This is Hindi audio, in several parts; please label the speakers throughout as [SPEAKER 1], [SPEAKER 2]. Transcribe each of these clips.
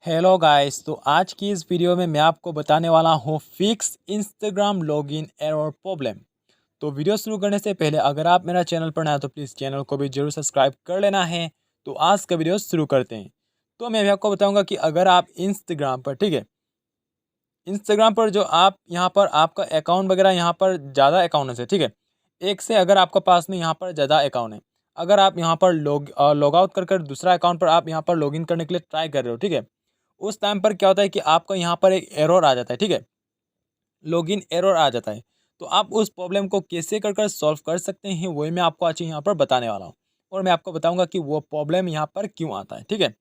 [SPEAKER 1] Hello guys. तो आज की इस वीडियो में मैं आपको बताने वाला हूँ fix Instagram login error problem. तो वीडियो शुरू करने से पहले अगर आप मेरा चैनल पर नए हैं तो प्लीज़ चैनल को भी जरूर सब्सक्राइब कर लेना है। तो आज का वीडियो शुरू करते हैं। तो मैं भी आपको बताऊंगा कि अगर आप इंस्टाग्राम पर, ठीक है, इंस्टाग्राम पर जो आप यहाँ पर आपका अकाउंट वगैरह यहाँ पर ज़्यादा अकाउंट है, ठीक है, एक से अगर आपके पास में यहाँ पर ज़्यादा अकाउंट है, अगर आप यहाँ पर लॉग आउट कर दूसरा अकाउंट पर आप यहाँ पर लॉगिन करने के लिए ट्राई कर रहे हो, ठीक है, उस टाइम पर क्या होता है कि आपका यहाँ पर एक एरर आ जाता है, ठीक है, लॉगिन एरर आ जाता है। तो आप उस प्रॉब्लम को कैसे कर सॉल्व कर सकते हैं वही मैं आपको आज यहाँ पर बताने वाला हूँ। और मैं आपको बताऊँगा कि वो प्रॉब्लम यहाँ पर क्यों आता है, ठीक है।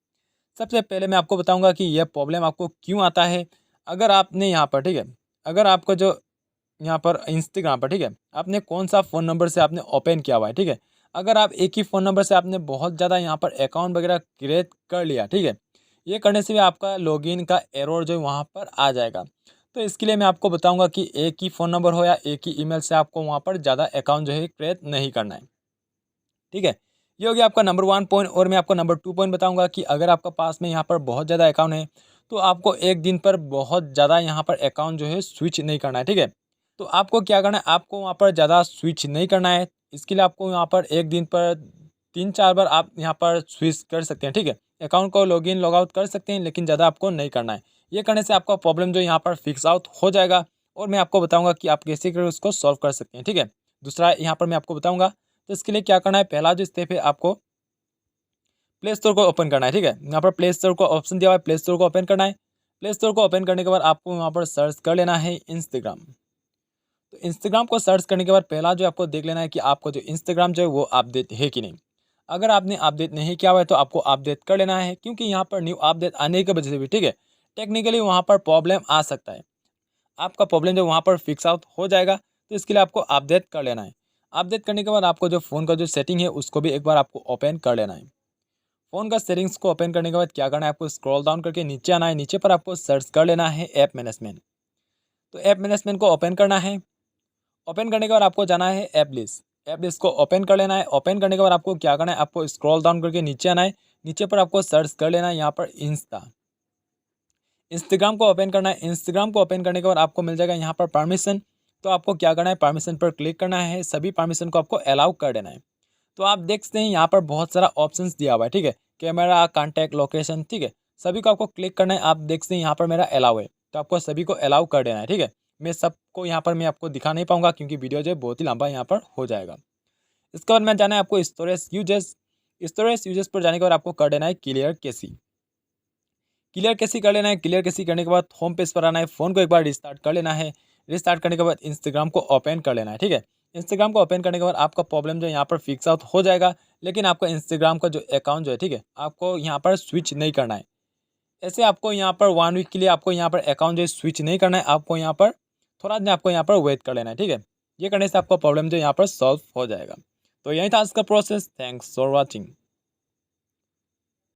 [SPEAKER 1] सबसे पहले मैं आपको बताऊँगा कि यह प्रॉब्लम आपको क्यों आता है। अगर आपने यहाँ पर, ठीक है, अगर आपका जो यहाँ पर इंस्टाग्राम पर, ठीक है, आपने कौन सा फ़ोन नंबर से आपने ओपन किया हुआ है, ठीक है, अगर आप एक ही फ़ोन नंबर से आपने बहुत ज़्यादा यहाँ पर अकाउंट वगैरह क्रिएट कर लिया, ठीक है, ये करने से भी आपका लॉगिन का एरर जो है वहाँ पर आ जाएगा। तो इसके लिए मैं आपको बताऊंगा कि एक ही फ़ोन नंबर हो या एक ही ईमेल से आपको वहाँ पर ज़्यादा अकाउंट जो है क्रिएट नहीं करना है, ठीक है। ये हो गया आपका नंबर 1 पॉइंट। और मैं आपको नंबर 2 पॉइंट बताऊंगा कि अगर आपका पास में यहाँ पर बहुत ज़्यादा अकाउंट है तो आपको एक दिन पर बहुत ज़्यादा यहाँ पर अकाउंट जो है स्विच नहीं करना है, ठीक है। तो आपको क्या करना है, आपको वहाँ पर ज़्यादा स्विच नहीं करना है। इसके लिए आपको यहाँ पर एक दिन पर 3-4 बार आप यहाँ पर स्विच कर सकते हैं, ठीक है। अकाउंट को लॉगिन लॉग आउट कर सकते हैं, लेकिन ज़्यादा आपको नहीं करना है। ये करने से आपका प्रॉब्लम जो यहाँ पर फिक्स आउट हो जाएगा। और मैं आपको बताऊँगा कि आप कैसे कर उसको सॉल्व कर सकते हैं, ठीक है। दूसरा यहाँ पर मैं आपको बताऊँगा। तो इसके लिए क्या करना है, पहला जो स्टेप है, आपको प्ले स्टोर को ओपन करना है, ठीक है। यहाँ पर प्ले स्टोर को ऑप्शन दिया हुआ है, प्ले स्टोर को ओपन करना है। प्ले स्टोर को ओपन करने के बाद आपको यहाँ पर सर्च कर लेना है इंस्टाग्राम। तो इंस्टाग्राम को सर्च करने के बाद पहला जो आपको देख लेना है कि आपको जो इंस्टाग्राम जो है वो अपडेट है कि नहीं। अगर आपने अपडेट नहीं किया हुआ है तो आपको अपडेट कर लेना है, क्योंकि यहाँ पर न्यू अपडेट आने की वजह से भी, ठीक है, टेक्निकली वहाँ पर प्रॉब्लम आ सकता है। आपका प्रॉब्लम जो वहाँ पर फिक्स आउट हो जाएगा। तो इसके लिए आपको अपडेट कर लेना है। अपडेट करने के बाद आपको जो फ़ोन का जो सेटिंग है उसको भी एक बार आपको ओपन कर लेना है। फ़ोन का सेटिंग्स को ओपन करने के बाद क्या करना है, आपको स्क्रॉल डाउन करके नीचे आना है। नीचे पर आपको सर्च कर लेना है ऐप मैनेजमेंट। तो ऐप मैनेजमेंट को ओपन करना है। ओपन करने के बाद आपको जाना है ऐप लिस्ट। ऐप लिस्ट को ओपन कर लेना है। ओपन करने के बाद आपको क्या करना है, आपको स्क्रॉल डाउन करके नीचे आना है। नीचे पर आपको सर्च कर लेना है यहाँ पर इंस्टाग्राम को ओपन करना है। इंस्टाग्राम को ओपन करने के बाद आपको मिल जाएगा यहाँ पर परमिशन। तो आपको क्या करना है, परमिशन पर क्लिक करना है। सभी परमिशन को आपको अलाउ कर देना है। तो आप देख सकते हैं यहाँ पर बहुत सारा ऑप्शंस दिया हुआ है, ठीक है, कैमरा, कॉन्टैक्ट, लोकेशन, ठीक है, सभी को आपको क्लिक करना है। आप देख सकते हैं यहाँ पर मेरा अलाउ है, तो आपको सभी को अलाउ कर देना है, ठीक है। मैं सबको यहाँ पर मैं आपको दिखा नहीं पाऊंगा क्योंकि वीडियो जो है बहुत ही लंबा यहाँ पर हो जाएगा। इसके बाद मैं जाना है आपको स्टोरेज यूजेस पर जाने के बाद आपको कर देना है क्लियर कैसी कर लेना है। क्लियर कैसी करने के बाद होम पेज पर आना है। फ़ोन को एक बार रिस्टार्ट कर लेना है। रिस्टार्ट करने के बाद इंस्टाग्राम को ओपन कर लेना है, ठीक है। इंस्टाग्राम को ओपन करने के बाद आपका प्रॉब्लम जो यहाँ पर फिक्स आउट हो जाएगा। लेकिन आपका इंस्टाग्राम का जो अकाउंट जो है, ठीक है, आपको यहाँ पर स्विच नहीं करना है। ऐसे आपको यहाँ पर 1 वीक के लिए आपको यहाँ पर अकाउंट जो है स्विच नहीं करना है। आपको यहाँ पर थोड़ा दिन आपको यहाँ पर वेट कर लेना है, ठीक है। ये करने से आपका प्रॉब्लम जो यहाँ पर सॉल्व हो जाएगा। तो यही था आज का प्रोसेस। Thanks for watching.